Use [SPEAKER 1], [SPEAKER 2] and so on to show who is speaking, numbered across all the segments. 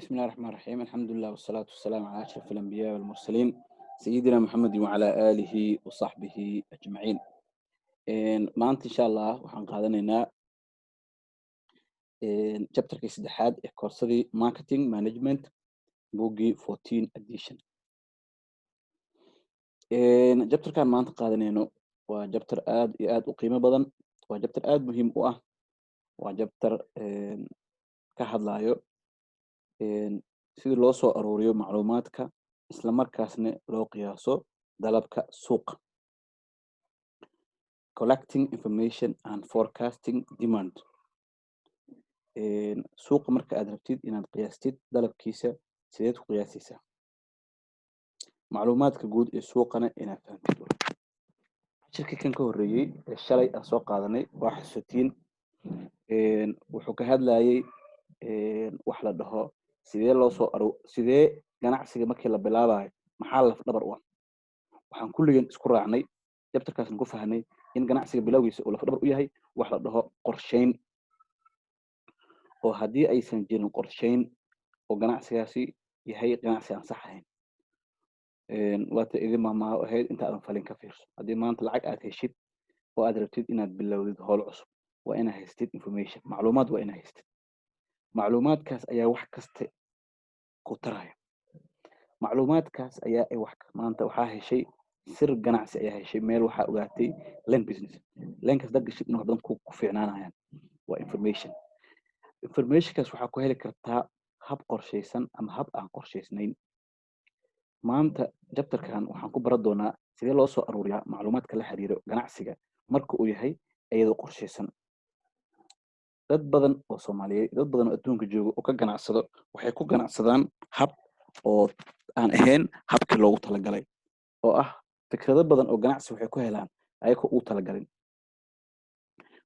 [SPEAKER 1] بسم الله الرحمن الرحيم الحمد لله والصلاة والسلام على أشرف الأنبياء والمرسلين سيدنا محمد وعلى آله وصحبه أجمعين maanta insha Allah waxaan qaadanaynaa chapterkii saddexaad ee koorsadii marketing management buuggii 14 edition chapterkan maanta qaadanayno waa chapter aad iyo aad u qiimo badan waa chapter aad muhiim u ah waa chapter ka hadlayo sidii loo soo aruuriyo macluumaadka isla markaasna loo qiyaaso dalabka suuqa collecting information and forecasting demand suuqa marka aad rabtid inaad qiyaastid dalabkiisa sideed ku qiyaasaysaa macluumaadka guud ee suuqana inaad fahantid shirka kan ka horeeyay ee shalay aan soo qaadanay waa xasuutiin wuxuu ka hadlayay wax la dhaho sidee ganacsiga markii la bilaabayo maxaa laf dhabar u ah waxaan kulligan isku raacnay chapterkaasna ku fahnay in ganacsiga bilowgiisa uu laf dhabar u yahay wax la dhaho qorsheyn oo haddii aysan jirin qorsheyn oo ganacsigaasi yahay ganacsi aan sax ahayn waata idin maamaaho ahayd inta aadan falin ka fiirso haddii maanta lacag aad heshid oo aad rabtid inaad bilowdid howl cusub waa inaad haystid information macluumaad waa inaad haystid macluumaadkaas ayaa wax kasta ku taraya macluumaadkaas ayaa maanta waxaa heshay sir ganacsi ayaa heshay meel waxaa ogaatay len business lenkaas dad gashid in wax badan ku fiicnaanayaan waa informationkaas waxaa ku heli kartaa hab qorshaysan ama hab aan qorshaysnayn maanta chapterkan waxaan ku baran doonaa sidee loo soo aruuriyaa macluumaadka la xiriiro ganacsiga marka uu yahay iyadoo qorshaysan dad badan oo Soomaaliyeed dad badan oo adduunka jooga oo ka ganacsado waxay ku ganacsadaan hab oo aan ahayn habkii loogu talagalay oo ah fikrado badan oo ganacsi waxay ku helaan ayagoo u talagalin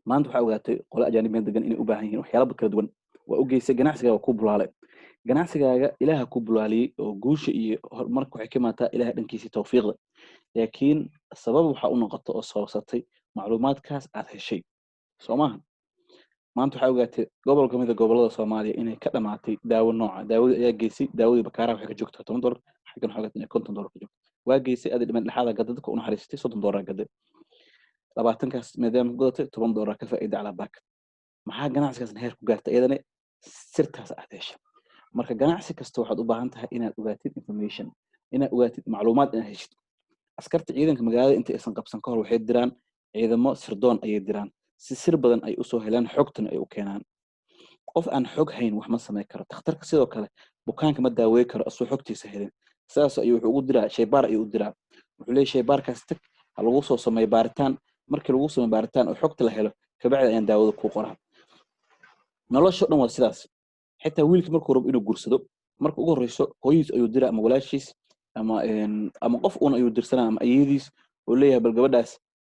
[SPEAKER 1] maanta waxaa ogaatay qolo ajaanib degan inay u baahan yihiin waxyaabo kala duwan waa u geysay ganacsigaaga ku bulaalay ganacsigaaga ilaaha ku bulaaliyay oo guusha iyo horumarka waxay ka imaataa ilaaha dhankiisa tawfiiqda laakiin sabab waxa u noqoto oo sababsatay macluumaadkaas aad heshay Soomahan maanta waxaa ogaatay gobol kamid ah gobolada Soomaaliya inay ka dhamaatay daawo nooca daawada ayaa geysay daawadii bakaaraha waxay ka joogtaa $10 xagan waxaa ogaatay inay $50 ka joogto waa geysay aad dhiman dhaxada gadadka una xariistay $30 gaday 20kaas maadaama godatay $10 ka faa'iido cala baak maxaa ganacsigaasna heer ku gaartay iyadana sirtaas aad heshay marka ganacsi kasta waxaad u baahan tahay inaad ogaatid information inaad ogaatid macluumaad inaad heshid askarta ciidanka magaalada inta aysan qabsan ka hor waxay diraan ciidamo sirdoon ayay diraan si sir badan ay u soo helaan xogtan ay u keenaan qof aan xog hayn wax ma sameyn karo takhtarka sidoo kale bukaanka ma daaweyn karo asoo xogtiisa helin saas ayuu wuxuu ugu diraa shaybaar ayuu u diraa wuxuu leeyahay shaybaarkaas tag ha lagu soo sameeyo baaritaan markii lagu sameeyo baaritaan oo xogta la helo kabacdi ayaan daawada ku qoraa nolosha dhan waa sidaas xitaa wiilka markuu rabo inuu guursado marka ugu horeyso hooyadiis ayuu diraa ama walaashiis ama qof uun ayuu dirsanaa ama ayadiis oo leeyahay bal gabadhaas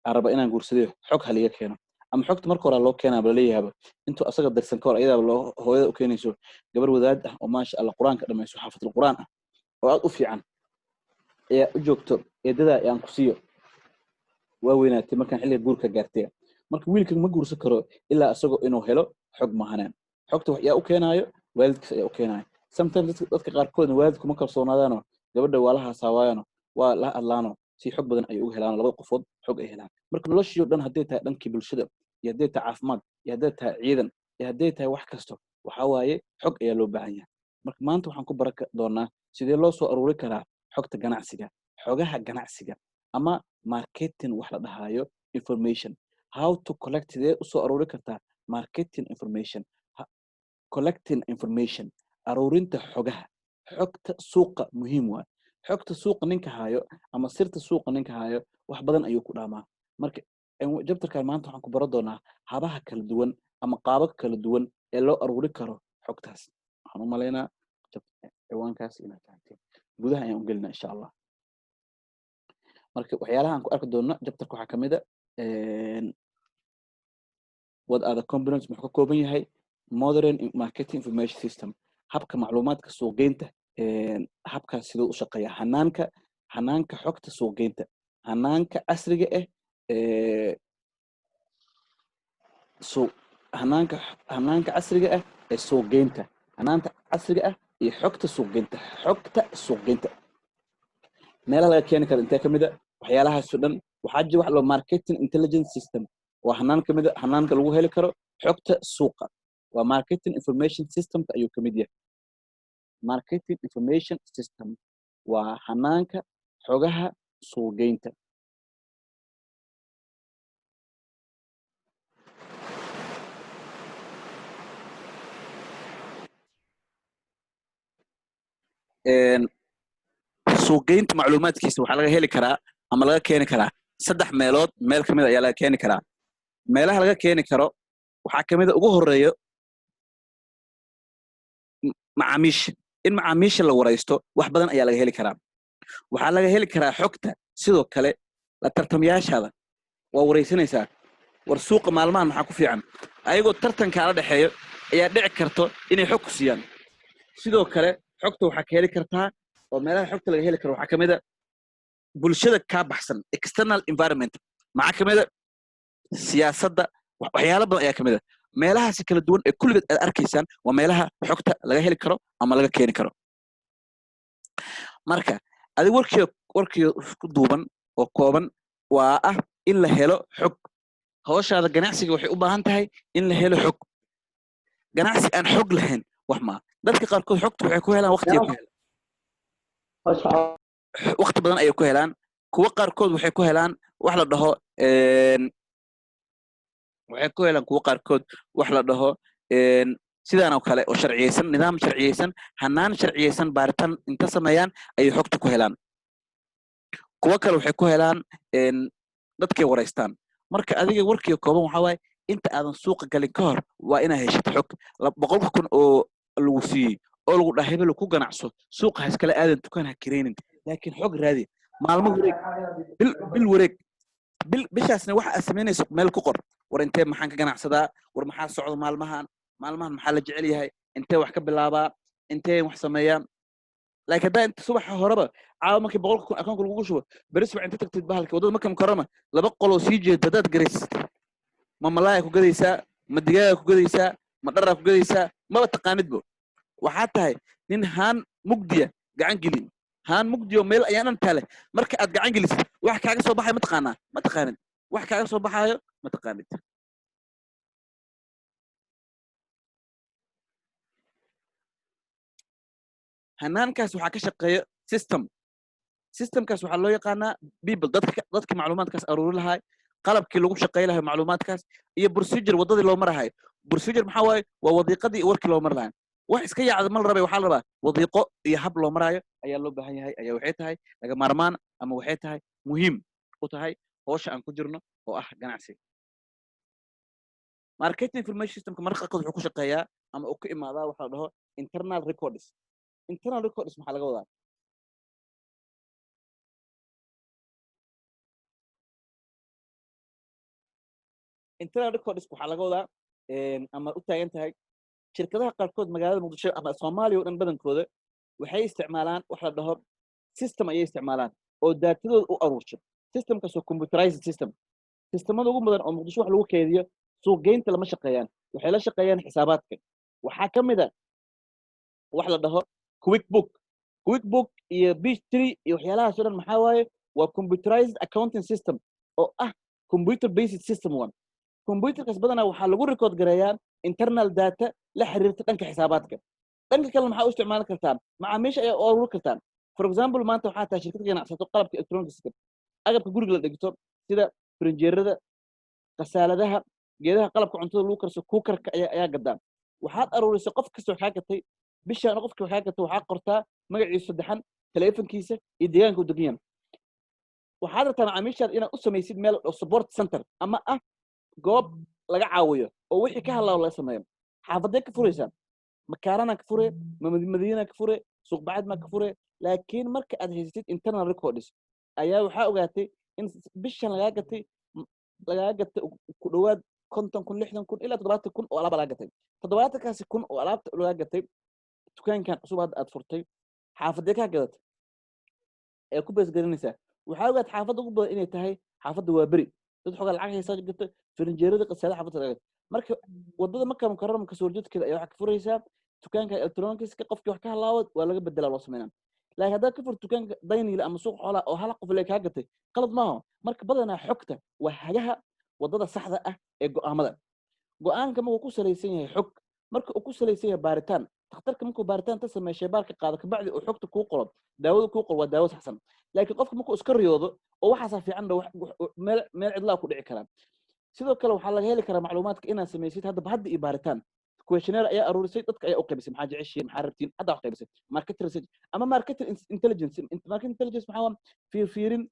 [SPEAKER 1] aan raba inaan guursado xog haliga keeno ama xogta marka hore loo keenaa bal leeyahay intuu asaga dirsan ka hor ayada loo hooyada u keenayso gabar wadaad ah oo maasha Allah quraanka dhamayso xaafadul quraan ah oo aad u fiican ee u joogto eedada aan ku siiyo waa weynaatay markaan xilliga guurka gaartay marka wiilka ma guursan karo ilaa asagoo inuu helo xog mahanaan xogta wax yaa u keenayo waalidkiisa ayaa u keenayo sometimes dadka qaarkoodna waalidku ma kalsoonaadaano gabadha waa la haasawaayano waa la hadlaano si xog badan ay ugu helaan laba qofood xog ay helaan marka noloshii dhan hadday tahay dhankii bulshada iyo hadday tahay caafimaad iyo hadday tahay ciidan iyo hadday tahay wax kasto waxa waaye xog ayaa loo baahan yahay marka maanta waxaan ku baran doonaa sidee loo soo aruuri karaa xogta ganacsiga xogaha ganacsiga ama marketing wax la dhahayo information how to collect sidee u soo aruuri kartaa marketing information collecting information aruurinta xogaha xogta suuqa muhiim waa xogta suuqa ninka hayo ama sirta suuqa ninka hayo wax badan ayuu ku dhaamaa marka chapterkan maanta waxaan ku baran doonaa habaha kala duwan ama qaabab kala duwan ee loo aruuri karo xogtaas waxaan u maleynaa ciwaankaas inaad fahanteen gudaha ayaan u gelinaa insha Allah marka waxyaalaha aan ku arki doono chapterka waxaa kamid ah what are the components muxuu ka kooban yahay modern marketing information system habka macluumaadka suuqgeynta habkaas sidoo u shaqeeya hanaanka xogta suuqgeynta hanaanka casriga ah hanaanka casriga ah ee suuqgeynta hanaanka casriga ah iyo xogta suuqgeynta meelaha laga keeni karo intee kamid ah waxyaalahaas oo dhan waxaa jira wax loo marketing intelligence system waa hanaan kamid ah hanaanka lagu heli karo xogta suuqa waa marketing information system ayuu kamid yahay marketing information system waa hanaanka xogaha suuqgeynta suuqgeynta macluumaadkiisa waxaa laga heli karaa ama laga keeni karaa saddex meelood meel kamid ayaa laga keeni karaa meelaha laga keeni karo waxaa kamid ugu horeeyo macaamiisha in macaamiisha la waraysto wax badan ayaa laga heli karaa waxaa laga heli karaa xogta sidoo kale la tartamayaashaada waa waraysanaysaa war suuqa maalmahan maxaa ku fiican ayagoo tartankaala dhexeeyo ayaa dhici karto inay xog ku siiyaan sidoo kale xogta waxaa ka heli kartaa oo meelaha xogta laga heli karo waxaa kamid a bulshada kaa baxsan external environment maxaa kamid a siyaasadda waxyaalo badan ayaa kamid a meelahaasi kala duwan ee kulligeed aad arkaysaan waa meelaha xogta laga heli karo ama laga keeni karo marka adig warkii isku duuban oo kooban waa ah in la helo xog hawshaada ganacsiga waxay u baahan tahay in la helo xog ganacsi aan xog lahayn wax maa dadka qaarkood xogta waxay ku helaan waqti badan ayay ku helaan kuwa qaarkood waxay ku helaan wax la dhaho waxay ku helaan kuwa qaarkood wax la dhaho sidaan oo kale oo sharciyeysan nidaam sharciyeysan hanaan sharciyeysan baaritaan inta sameeyaan ayay xogta ku helaan kuwa kale waxay ku helaan dadkay waraystaan marka adiga warkii kooban waxaa waaye inta aadan suuqa galin ka hor waa inaa heshid xog 100 kun oo lagu siiyey oo lagu dhahay hebel ku ganacso suuqa ha iskala aadan dukaan ha kireenin laakiin xog raadi maalmo wareeg bil wareeg bishaasna waxa aad samaynayso meel ku qor war intee maxaan ka ganacsadaa war maxaa socdo maalmahan maxaa la jecel yahay intee wax ka bilaabaa intee wax sameeyaa laakiin haddaa inta subaxa horeba caawa markii 100 kun akoonka lagu shubo beri subax inta tagtid bahalka wadada marka mukarrama 2 qoloo sii jeeda dad garaysid ma malaaya ku gadaysaa ma digaaga ku gadaysaa ma dharaa ku gadaysaa maba taqaanidbo waxaa tahay nin haan mugdiya gacan gelin haan mugdiyo meel ayaan dhantaa leh marka aad gacan gelisid wax kaaga soo baxayo ma taqaanid wax kaaga soo baxayo ma taqaanid hanaankaas waxaa ka shaqeeya systemkaas waxaa loo yaqaanaa people dadka macluumaadkaas aruuri lahay qalabkii lagu shaqeey lahay macluumaadkaas iyo procedure wadadii loo marahay procedure maxaa waaye waa wadiiqadii warkii loo marahay wax iska yaacda mal rabay waxaa la rabaa wadiiqo iyo hab loo maraayo ayaa loo baahan yahay ayaa waxay tahay laga maarmaan ama waxay tahay muhiim u tahay hawsha aan ku jirno oo ah ganacsi marketing information systemka marka qaarkood wuxuu ku shaqeeyaa ama uu ka imaadaa waxa la dhaho internal records maxaa laga wadaa internal records waxaa laga wadaa ama u taagan tahay shirkadaha qaarkood magaalada muqdisho ama Soomaaliya oo dhan badankooda waxay isticmaalaan wax la dhaho system ayay isticmaalaan oo daatadooda u aruursho systemkaas oo computerized systemada ugu badan oo muqdisho wax lagu keydiyo suuqgeynta lama shaqeeyaan waxay la shaqeeyaan xisaabaadka waxaa kamid ah wax la dhaho quickbook iyo B3 iyo waxyaalahaas oo dhan maxaa waaye waa computerized accounting system oo ah computer based system one computerkaas badanaa waxaa lagu record gareeyaa internal data la xiriirta dhanka xisaabaadka dhanka kale maxaa u isticmaali kartaan macaamiisha ayaa u aruuri kartaan for example maanta waxaa tahay shirkad ganacsato qalabka electronic system agabka guriga la dhigto sida frinjeerada qasaaladaha geedaha qalabka cuntada lagu karso kuukarka ayaa gadaan waxaad aruurisay qof kastoo kaa gatay bishaan qofkii waxaa gatay waxaa qortaa magaciisa saddexan telefonkiisa iyo deegaanka u degan waxaad rabtaa macaamiishaada inaad u samaysid meel support center ama ah goob laga caawiyo oo wixii ka hadlaa laga sameeyo xaafadee ka furaysaa makaarana ka fure madiina ka fure suuq bacad ma ka fure laakiin marka aad haysid internal records ayaa waxaa ogaatay in bishan lagaa gatay ku dhawaad 50 kun 60 kun ilaa 70 kun oo alaab laga gatay 70 kaasi kun oo alaabta laga gatay dukaankan cusub aad furtay xaafadee ka gadatay ee ku bees garanaysaa waxaa ogaatay xaafadda ugu badan inay tahay xaafadda waa beri dad xogaa lacag haysaa jirta frinjeerada qasaada xaafadda laga marka wadada marka mukarrama ka soo jeedkeeda ayaa waxa ka furaysaa dukaanka electronics ka qofkii wax ka halaawad waa laga bedelaa loo sameynaa laakiin haddaad ka furto dukaanka dayniile ama suuq xoolaha oo hal qof lee kaa gatay qalad maaha marka badanaa xogta waa hagaha wadada saxda ah ee go'aamada go'aanka markuu ku salaysan yahay xog marka uu ku salaysan yahay baaritaan dhakhtarka markuu baaritaan ta sameeyo shaybaarka qaado kabacdi uu xogta kuu qoro daawada kuu qoro waa daawo saxsan laakiin qofka markuu iska riyoodo oo waxaasaa fiican meel cidlaa ku dhici karaa sidoo kale waxaa laga heli karaa macluumaadka inaad samaysid hadda iyo baaritaan questionnaire ayaa aruurisay dadka ayaa u qaybisay maxaa jeceshiin maxaa rabtiin hadda wax qaybisay market research ama market intelligence maxaa waa fiirin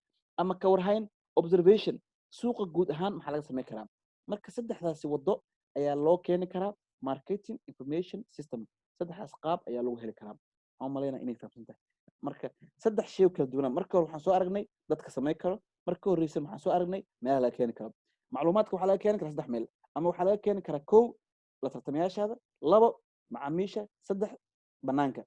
[SPEAKER 1] ama ka warhayn observation suuqa guud ahaan maxaa laga samayn karaa marka saddexdaasi wado ayaa loo keeni karaa marketing information system saddexdaas qaab ayaa lagu heli karaa waxaan malaynaa inay fahamsan tahay marka saddex shay kala duwanaa marka hore waxaan soo aragnay dadka samayn karo marka horeysa waxaan soo aragnay meelaha laga keeni karo macluumaadka waxaa laga keeni karaa saddex meel ama waxaa laga keeni karaa kow la tartamayaashaada labo macaamiisha saddex banaanka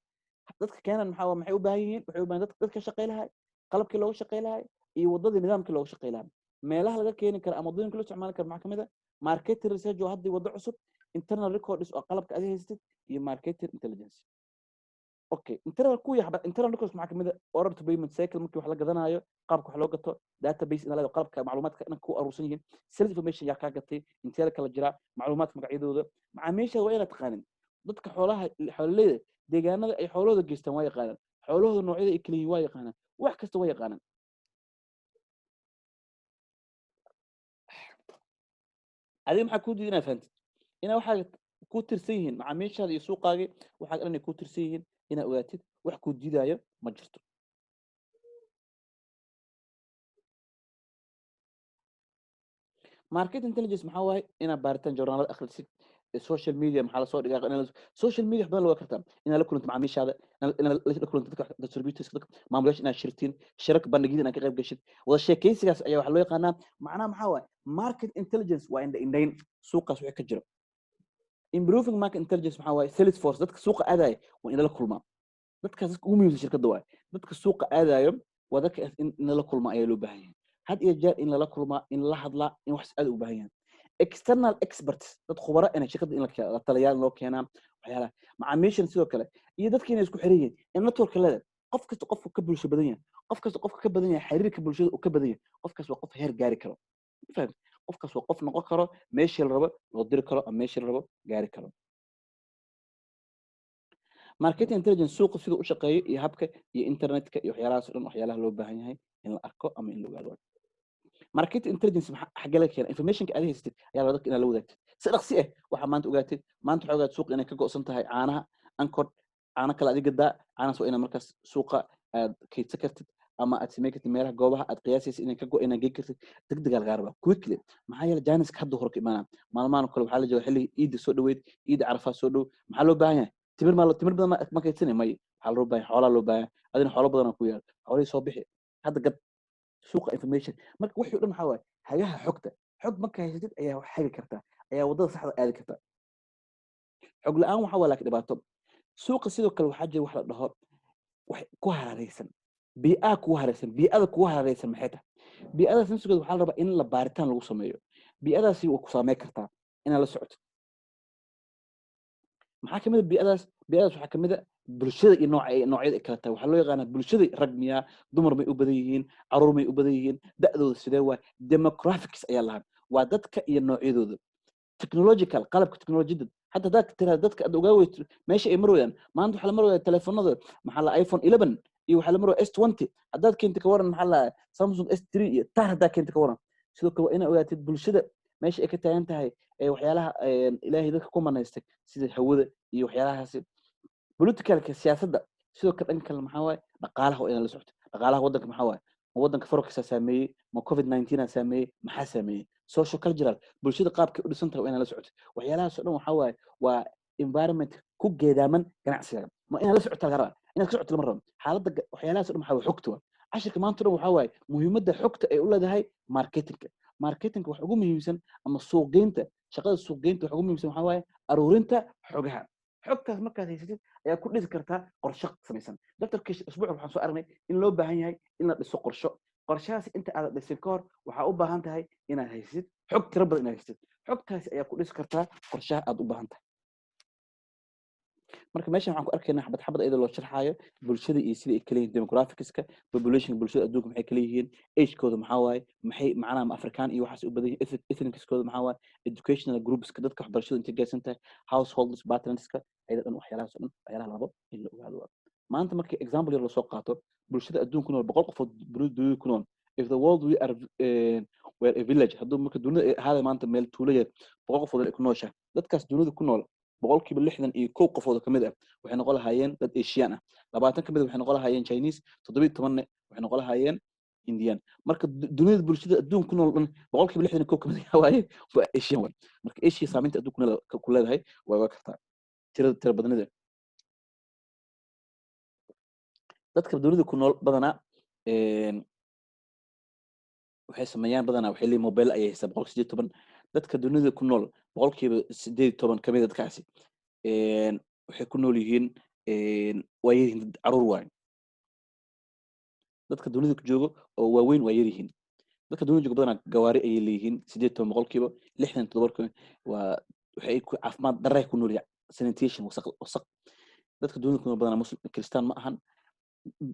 [SPEAKER 1] dadka keenan maxay u baahan yihiin waxay u baahan dadka shaqay lahay qalabkii loogu shaqay lahay iyo wadadii nidaamkii loogu shaqay lahay meelaha laga keeni kara ama wadooyinka loo isticmaali kara maxaa kamid ah marketing research oo haddii wado cusub internal records oo qalabka aad haysatid iyo marketing intelligence okay internal records maxaa kamid ah order to payment cycle markii wax la gadanayo qaabka wax loo gato database in la leeyahay qalabka macluumaadka in ku aruursan yihiin sales information yaa ka gatay intee la kala jira macluumaadka magacyadooda macaamiisha waa inaad taqaanin dadka xoolaha deegaanada ay xoolahooda geystaan waa yaqaanaan xoolahooda noocyada ay kala yihiin waa yaqaanaan wax kasta waa yaqaanaan adiga maxaa kuu diiday inaad fahantid inaa waxaa ku tirsan yihiin macaamiishaada iyo suuqaagii waxaa dhan ay ku tirsan yihiin inaad ogaatid wax kuu diidaayo ma jirto market intelligence maxaa waaye inaad baaritaan journaalada akhrisid social media maxaa lasoo dhigaa social media badan loo kartaa inaad la kulanto macaamiishaada inaad la kulanto dadka distributors dadka maamulayaasha inaad shirtiin shirarka bandhigyada inaad ka qayb gashid wada sheekaysigaas ayaa waxaa loo yaqaanaa macnaha maxaa waaye market intelligence waa indhayn suuqaas wixii ka jiro improving market intelligence maxaa waaye sales force dadka suuqa aadaya waa in la kulmaa dadkaas ugu muhiimsan shirkadda waaye dadka suuqa aadayo waa dadka in la kulmaa ayaa loo baahan yahay had iyo jeer in lala kulmaa in la hadlaa in wax aad u baahan yahay external experts dad khubaro in shirkadda in la taliyaan loo keenaa waxyaalaha macaamiishan sidoo kale iyo dadka inay isku xiran yihiin in network leeda qof kasta qofku ka bulsho badan yahay qof kasta qofka ka badan yahay xiriirka bulshada uu ka badan yahay qofkaas waa qof heer gaari karo faham qofkaas waa qof noqon karo meeshii la rabo loo diri karo ama meeshii la rabo gaari karo marketing intelligence suuqa sida u shaqeeyo iyo habka iyo internetka iyo waxyaalahaas oo dhan waxyaalaha loo baahan yahay in la arko ama in la ogaado marketing intelligence xagga laga keena informationka aad haysatid ayaa la dadka inaad la wadaagtid si dhaqsi ah waxaa maanta ogaatid maanta waxaa ogaatid suuqa inay ka go'san tahay caanaha ankor caano kale adiga daa caanaas waa inaad markaas suuqa aad kaydsan kartid ama aad samayn kartid meelaha goobaha aad qiyaasaysa inay ka go inaad geyn kartid degdeg aa lagaa rabaa quickly maxaa yeele jaaniska hadda hor ka imaanaa maalmahan kale waxaa la jooga xilligii iidda soo dhaweyd iidda carafaa soo dhow maxaa loo baahan yahay timir badan ma kaydsanay may waxaa loo baahan xoolaa loo baahan adina xoolo badan ku yaal xoolihii soo bixi hadda gad suuqa information marka wixii dhan waxaa waaye hagaha xog marka haysatid ayaa wax hagi kartaa ayaa wadada saxda aadi kartaa xog la-aan waxaa waa laakiin dhibaato suuqa sidoo kale waxaa jira wax la dhaho wax ku hareeraysan bii'ada kugu hareeraysan maxay tahay bii'adaas nafsigeeda waxaa la rabaa in la baaritaan lagu sameeyo bii'adaasi waa ku saameyn kartaa inaad la socoto maxaa kamid bii'adaas waxaa kamid ah bulshada iyo noocyada ay kala tahay waxaa loo yaqaanaa bulshada rag miyaa dumar may u badan yihiin caruur may u badan yihiin da'dooda sidee waay demographics ayaa lahaa waa dadka iyo noocyadooda technological qalabka technologiyada hadda hadaad tiraahdo dadka aad ogaa weyto meesha ay marwayaan maanta waxaa la marwaya telefoonada maxaa la iphone 11 iyo waxaa la marwaya s20 haddaad keenta ka waran maxaa la samsung s3 iyo tar haddaad keenta ka waran sidoo kale waa inaad ogaatid bulshada meesha ay ka taagan tahay waxyaalaha ilaahay dadka ku manaystay sida hawada iyo waxyaalahaasi politicalka siyaasadda sidoo kale dhanka kale maxaa waaye dhaqaalaha waa inaad la socoto dhaqaalaha waddanka maxaa waaye ma waddanka forexa saameeyey ma covid-19 saameeyey maxaa saameeyey social cultural bulshada qaabkay u dhisan tahay waa inaad la socoto waxyaalahaas oo dhan waxaa waaye waa environment ku geedaaman ganacsiga ma inaad la socoto laga rabaa inaad ka socoto lama rabo xaaladda waxyaalahaas oo dhan waxaa waaye xogta waa cashirka maanta dhan waxaa waaye muhiimadda xogta ay u leedahay marketingka wax ugu muhiimsan ama suuqgeynta shaqada suuqgeynta wax ugu muhiimsan waxaa waaye aruurinta xogaha xogtaas markaad haysatid ayaa ku dhisi kartaa qorshe samaysan daftarkii usbuuca waxaan soo aragnay in loo baahan yahay in la dhiso qorshahaas inta aad dhisin ka hor waxaa u baahan tahay inaad haysid xog tiro badan inaad haysid xogtaasi ayaa ku dhisi kartaa qorshaha aad u baahan tahay marka meeshan waxaan ku arkaynaa xabad xabad iyadoo loo sharxaayo bulshada iyo sida ay kala yihiin demographics-ka population bulshada adduunka maxay kala yihiin age-kooda maxaa waaye maxay macnaha ma afrikaan iyo waxaas u badan yihiin ethnics-kooda maxaa waaye educational groups-ka dadka waxbarashada intay gaarsan tahay households patterns-ka ayada dhan waxyaalahaas oo dhan waxyaalaha labo in la ogaado waa maanta markii example yar lasoo qaato bulshada adduunka ku nool 100 qofood dunida ku nool if the world we are were a village hadduu marka dunida ahaada maanta meel tuulo yar 100 qofood ay ku nooshahay dadkaas dunida ku nool boqolkiiba 61 qofood ka mid ah waxay noqon lahaayeen dad Asian ah 20 ka mid waxay noqon lahaayeen Chinese 17 waxay noqon lahaayeen Indian marka dunida bulshada adduunka ku nool dhan boqolkiiba 61 ka mid ah waaye waa Asian marka Asia saameynta adduunka ku leedahay waa kartaa tira badanida dadka dunida ku nool badanaa waxay sameeyaan badanaa waxay leeyihiin mobile ayay haystaan 18 dadka dunida ku nool boqolkiiba 18 ka mid ah dadkaasi waxay ku nool yihiin waa yihiin caruur waay dadka dunida ku joogo oo waaweyn waa yaryihiin dadka dunida joogo badanaa gawaari ayay leeyihiin 18 boqolkiiba 67 waa waxay ku caafimaad darre ku nool yahay sanitation wasaq dadka dunida ku nool badanaa muslim kristaan ma ahan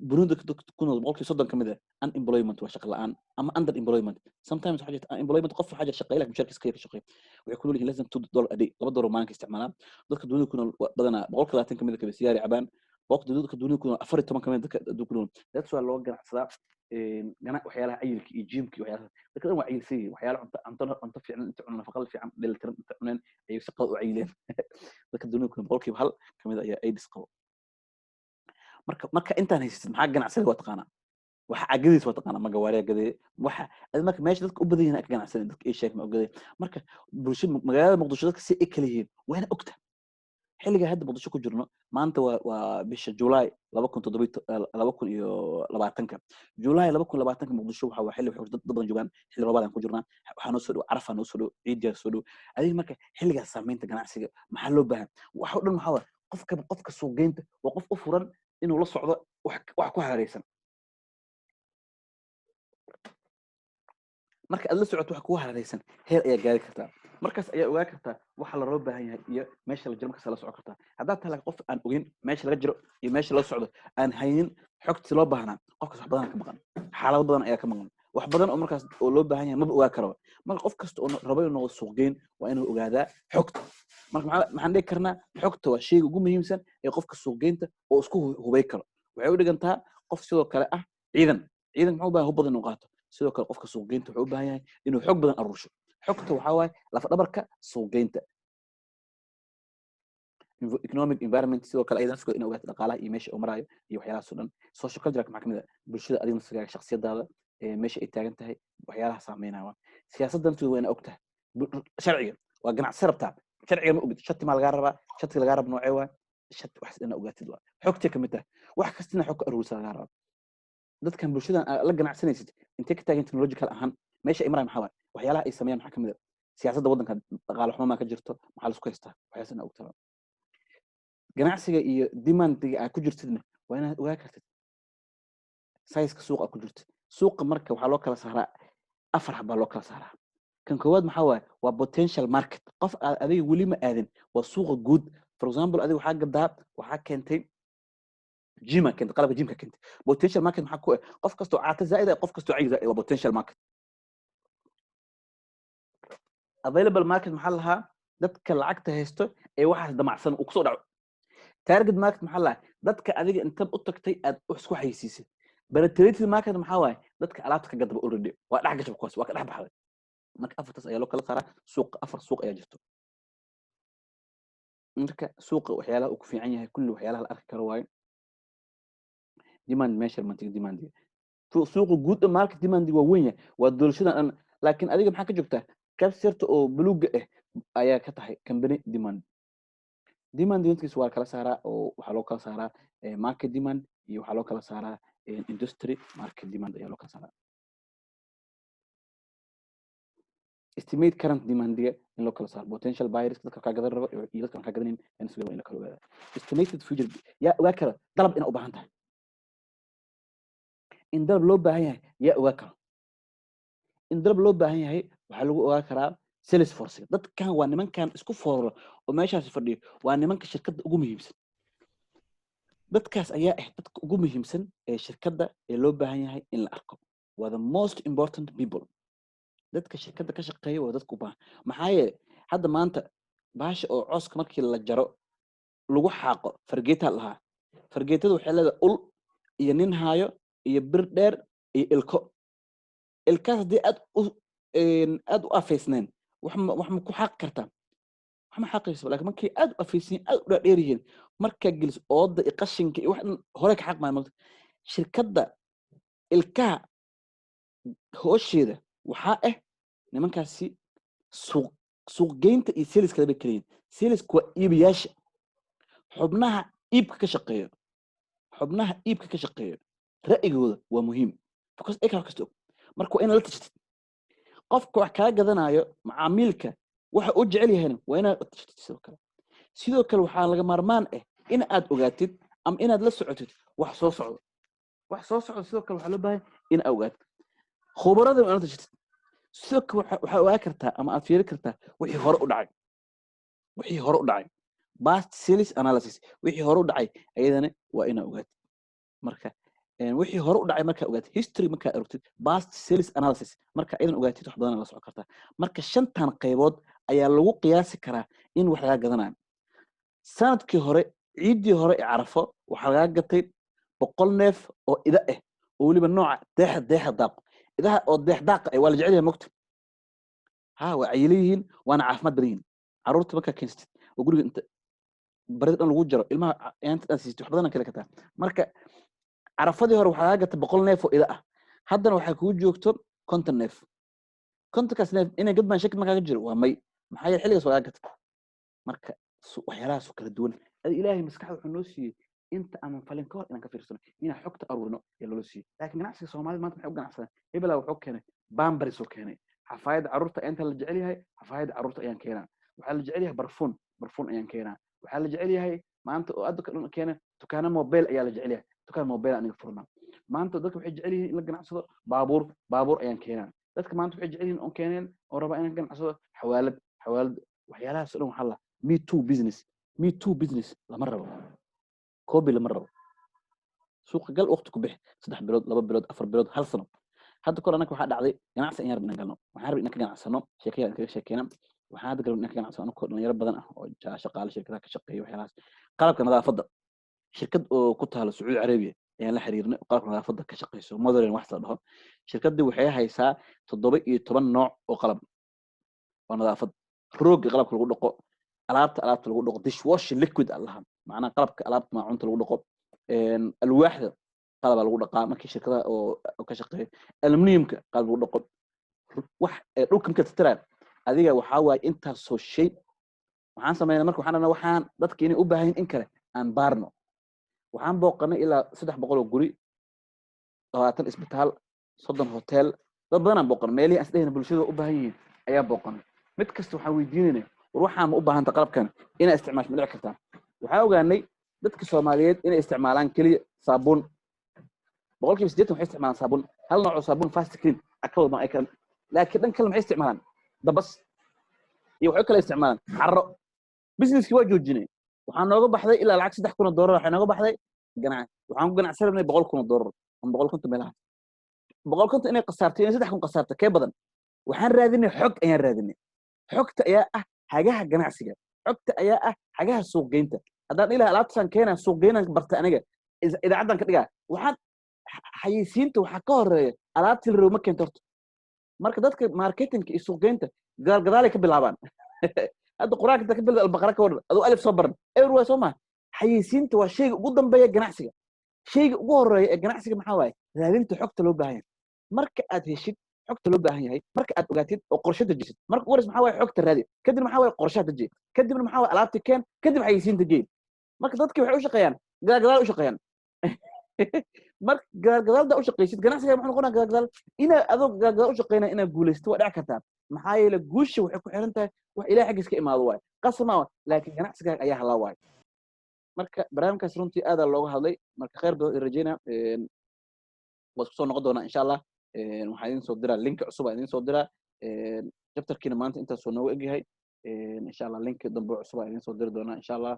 [SPEAKER 1] Burundi ku nool boqolkiiba 30 ka mid ah unemployment waa shaqo la'aan ama underemployment sometimes waxa jirta unemployment qof waxa jirta shaqeeyo laakiin mushaarkiisa ka shaqeeyo waxay ku nool yihiin less than $2 a day $2 maalinka isticmaalaan dadka dunida ku nool badanaa boqolkiiba 20 ka mid ah ka sigaari cabaan dadka dunida ku nool 14 ka mid ah dadka ku nool that's why loo ganacsadaa waxyaalaha cayilka iyo jimka waxyaalaha dadka dhan waa cayilsan waxyaalaha cunto fiican inta cunaan nafaqo fiican dheelitiran inta cunaan ayay shaqada u cayileen dadka dunida ku nool boqolkiiba 1 ka mid ah ayaa AIDS qabo marka intaan haysid maxaa ganacsada waa taqaanaa waxa agadiis waa taqaanaa ma gawaariya gaday waxa marka meesha dadka u badan yihiin ka ganacsadeen dadka ay sheeg ma ogaday marka bulshada magaalada muqdisho dadka si ay kala yihiin waana ogta xilliga hadda muqdisho ku jirno maanta waa bisha July 2020 July 2020 muqdisho waxa xilli wax dad badan joogaan xilli roobaadaan ku jirnaa waxa noo soo dhow Carafa noo soo dhow Ciid Yar soo dhow adiga marka xilligaas saameynta ganacsiga maxaa loo baahan waxa dhan maxaa qofka suuqgeynta waa qof u furan inuu la socdo wax ku hareeraysan marka aad la socoto wax ku hareeraysan heer ayaa gaari kartaa markaas ayaa ogaa kartaa waxa la roo baahan yahay iyo meesha la jiro markaas la socon kartaa haddaad tahay qof aan ogeyn meesha laga jiro iyo meesha la socdo aan haynin xogta loo baahnaa qofkaas wax badan ka maqan xaalado badan ayaa ka maqan wax badan oo markaas oo loo baahan yahay ma ogaa karo marka qof kasta oo rabo inuu noqdo suuqgeyn waa inuu ogaadaa xogta marka maxaan dhihi karnaa xogta waa shayga ugu muhiimsan ee qofka suuqgeynta oo isku hubay karo waxay u dhigantaa qof sidoo kale ah ciidan muxuu baahan hub badan inuu qaato sidoo kale qofka suuqgeynta wuxuu u baahan yahay inuu xog badan aruursho xogta waxaa waaye lafa dhabarka suuqgeynta economic environment sidoo kale aydan isku inuu ogaato dhaqaalaha iyo meesha uu marayo iyo waxyaalahaas oo dhan social culture maxaa kamid ah bulshada adiga nafsiga shakhsiyadaada meesha ay taagan tahay waxyaalaha saameynaya siyaasadda nafteedu waa inaa ogtahay sharciga waa ganacsi rabtaa sharciga ma ogid shati ma lagaa rabaa shatiga lagaa rabo noocee waa shati wax inaa ogaatid waa xogtay kamid tahay wax kastina xog ka aruurisa lagaa raba dadkan bulshadan la ganacsanaysid intee ka taagan technological ahaan meesha ay marayaan maxaa waaye waxyaalaha ay sameeyaan maxaa kamid ah siyaasadda waddanka dhaqaale xumo maa ka jirto maxaa la isku haystaa waxyaas inaa ogtaa ganacsiga iyo demandiga aad ku jirtidna waa inaad ogaa kartid size-ka suuqa aad ku jirtid suuqa marka waxaa loo kala saaraa 4 baa loo kala saaraa kan koowaad maxaa waaye waa potential market qof aad adiga weli ma aadin waa suuqa guud for example adiga waxaa gadaa waxaa keentay jima keentay qalabka jimka keentay potential market maxaa ku qof kastoo caata zaa'id ah qof kastoo cayil zaa'id waa potential market available market maxaa lahaa dadka lacagta haysto ee waxaas damacsan uu kusoo dhaco target market maxaa lahaa dadka adiga intaad u tagtay aad wax isku haysiisay penetrative market maxaa waaye dadka alaabta ka gadaba already waa dhex gashay kuwaas waa ka dhex baxday marka afartaas ayaa loo kala saaraa suuqa 4 suuq ayaa jirto marka suuqa waxyaalaha uu ku fiican yahay kulli waxyaalaha la arki karo waaye demand measurement demand suuqa guud market demand waa weyn yahay waa doolshadan laakiin adiga maxaa ka joogtaa capsirta oo buluuga ah ayaa ka tahay company demand intiis waa kala saaraa oo waxaa loo kala saaraa market demand iyo waxaa loo kala saaraa industry market demand ayaa loo kala saaraa estimate current demandiga in loo kala saaro potential buyers dadka ka gadan rabo iyo dadka ka gadanin in sidoo in la kala ogaado estimated future yaa ogaa kara dalab ina u baahan tahay in dalab loo baahan yahay yaa ogaa kara in dalab loo baahan yahay waxaa lagu ogaa karaa sales force dadkan waa nimankan isku fooraro oo meeshaas fadhiyo waa nimanka shirkadda ugu muhiimsan dadkaas ayaa ah dadka ugu muhiimsan ee shirkadda ee loo baahan yahay in la arko waa the most important people dadka shirkadda ka shaqeeya waa dadka u baahan maxaa yeelay hadda maanta baasha oo cooska markii la jaro lagu xaaqo fargeetaa lahaa fargeetada waxay leedahay ul iyo nin haayo iyo bir dheer iyo ilko ilkaas haddii aad u afaysneen wax ma ku xaaqi kartaa wax ma xaaqayso laakiin markii aad u afaysiin aad u dhaadheer yihiin markaa gelis ooda iyo qashinka iyo wax hore ka xaq maayo shirkadda ilkaha hoosheeda waxaa ah nimankaasi suuqgeynta iyo seliskala bay keliyiin seliska waa iibayaasha xubnaha iibka ka shaqeeyo ra'yigooda waa muhiim because ay ka wax kasta og marka waa inaad la tashatid qofka wax kaa gadanayo macaamiilka waxa uu jecel yahayna waa inaad la tashatid sidoo kale waxaa laga maarmaan ah in aad ogaatid ama inaad la socotid wax soo socdo sidoo kale waxaa loo baahan in aad ogaatid khubarada waa inaad la tashatid sidoo kale waxaa ogaa kartaa ama aad fiiri kartaa wixii hore u dhacay past sales analysis wixii hore u dhacay ayadana waa inaad ogaatid marka wixii hore u dhacay markaa ogaatid history markaa aragtid past sales analysis marka aydan ogaatid wax badan la socon kartaa marka shantan qaybood ayaa lagu qiyaasi karaa in wax laga gadanayo sanadkii hore ciidii hore ee carafo waxaa laga gatay 100 neef oo ida ah oo waliba nooca deexa daaq idaha oo deex daaqa ay waa la jecel yahay mogta waa cayilihiin waana caafimaad badan yihiin caruurta markaa keensatid oo guriga inta barida dhan lagu jaro ilmaha inta aad siistid wax badan kale ka taa marka carafadii hore waxaa laga gatay 100 neef oo ida ah haddana waxaa kugu joogto 50 neef 50kaas neef inay gadbaan shaki markaa jiro waa may maxaa yeelay xilligaas waa laga gatay marka waxyaalahaas kala duwan ilaahay maskaxda wuxuu noo siiyey inta aan falin ka hor inaan ka fiirsano inaan xogta aruurino ee loo siiyey laakiin ganacsiga Soomaalida maanta maxay u ganacsadaan hebelaa wuxuu keenay bambaris oo keenay xafaayada carruurta inta la jecel yahay xafaayada carruurta ayaan keenaa waxaa la jecel yahay barfuun ayaan keenaa waxaa la jecel yahay maanta oo aad ka keenay dukaana mobile ayaa la jecel yahay dukaan mobile aniga furnaa maanta dadka waxay jecel yihiin in la ganacsado baabuur ayaan keenaa dadka maanta waxay jecel yihiin oo keeneen oo rabaa inaan ganacsado xawaalad waxyaalahaas oo dhan waxaa la me too business lama rabo koobi lama rabo suuqa gal waqti ku bixi 3 bilood 2 bilood 4 bilood hal sano hadda kor anaka waxaa dhacday ganacsi aan rabin galno waxaan rabin inaan ka ganacsano sheekayaan kaga sheekeyna waxaan hadda galno inaan ka ganacsano anaka dhalinyaro badan ah oo shaqaale shirkadaha ka shaqeeya waxyaalahaas qalabka nadaafadda shirkad oo ku taalo Sacuudi Carabiya ayaan la xiriirnay qalabka nadaafadda ka shaqeyso modern wax la dhaho shirkaddu waxay haysaa 17 nooc oo qalab oo nadaafad rooga qalabka lagu dhaqo alaabta lagu dhaqo dishwashing liquid allaha macna qalabka alaabta maacunta lagu dhaqo alwaaxda qalab lagu dhaqaa markii shirkada oo ka shaqeeyo aluminumka qalab lagu dhaqo wax dhulka ka tirtiraan adiga waxa waay inta soo shay waxaan sameeynaa marka waxaan dadka inay u baahan in kale aan baarno waxaan booqanay ilaa 300 oo guri 20 isbitaal 30 hotel dad badan aan booqan meelihii aan isdhehna bulshada u baahan yihiin ayaa booqanay mid kasta waxaan weydiinayna waxaan u baahan tahay qalabkan inay isticmaasho ma dhici kartaa waxaan ogaanay dadka Soomaaliyeed inay isticmaalaan kaliya saabuun 80% waxay isticmaalaan saabuun hal nooc oo saabuun fast clean akawad ma ay kan laakiin dhan kale maxay isticmaalaan dabas iyo waxay kale isticmaalaan carro businesski waa joojinay waxaan nooga baxday ilaa lacag $3,000 waxaan nooga baxday ganacsi waxaan ku ganacsanay $100,000 ama 150 meelaha 150 inay qasaartay inay 3,000 qasaartay kee badan waxaan raadinay xog ayaan raadinay xogta ayaa ah hagaha ganacsiga xogta ayaa ah hagaha suuqgeynta haddaan ilaa alaabtaan keenaa suuqgeynaan barta aniga idaacadan ka dhigaa waxaan xayeysiinta waxaa ka horeeya alaabtii la rabo ma keento horta marka dadka marketingka iyo suuqgeynta gadaal ka bilaabaan hadda quraanka ka bilaa albaqara ka waran adoo alif soo baran everywhere soo ma xayeysiinta waa shayga ugu dambeeya ganacsiga shayga ugu horeeya ee ganacsiga maxaa waaye raadinta xogta loo baahan yahay marka aad heshid xogta loo baahan yahay marka aad ogaatid oo qorshe dejisid marka waris maxaa waaye xogta raadi kadib maxaa waaye qorshe deji kadib maxaa waaye alaabta keen kadib xayeysiinta geey marka dadkii waxay u shaqeeyaan gadaal u shaqeeyaan marka gadaal u shaqeysid ganacsiga wuxuu noqonaa gadaal ina adoo gadaal u shaqeynaa ina guuleysto waa dhici kartaa maxaa yeelay guusha waxay ku xiran tahay wax ilaahay xaqiis ka imaado waay qasma laakiin ganacsiga ayaa halaa waay marka barnaamijkaas runtii aad looga hadlay marka khayr badan rajeynaa waad ku soo noqon doonaa insha Allah waxaan idin soo diraa link cusub aan idin soo diraa chapterkiina maanta intaas soo nooga egyahay insha Allah link dambe cusub aan idin soo diri doonaa insha Allah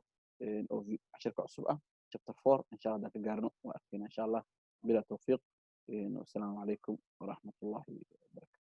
[SPEAKER 1] oo cashirka cusub ah chapter 4 insha Allah ka gaarno waa arkayna insha Allah bila tawfiiq wassalaamu calaykum waraxmatullaahi wabarakaatu